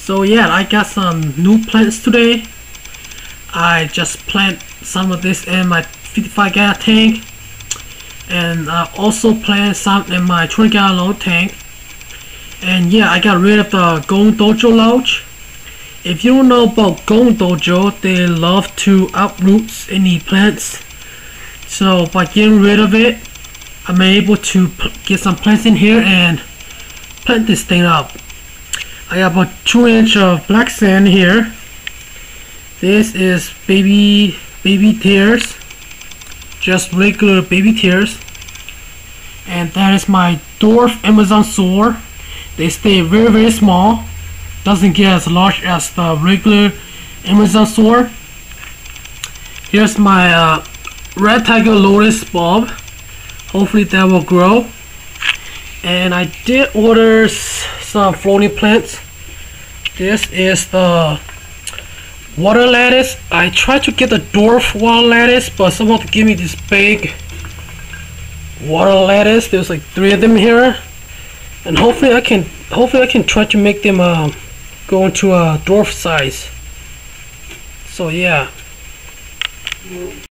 So yeah, I got some new plants today. I just plant some of this in my 55 gallon tank, and I also plant some in my 20 gallon load tank. And yeah, I got rid of the Golden Dojo Lounge. If you don't know about Golden Dojo, they love to uproot any plants. So by getting rid of it, I'm able to get some plants in here and plant this thing up. I got about 2 inch of black sand here. This is baby tears, just regular baby tears. And that is my dwarf Amazon sword. They stay very small, doesn't get as large as the regular Amazon sword. Here's my red tiger lotus bulb. Hopefully that will grow. And I did order some floating plants. This is the water lettuce. I tried to get the dwarf water lettuce, but someone gave me this big water lettuce. There's like 3 of them here, and hopefully I can try to make them go into a dwarf size. So yeah.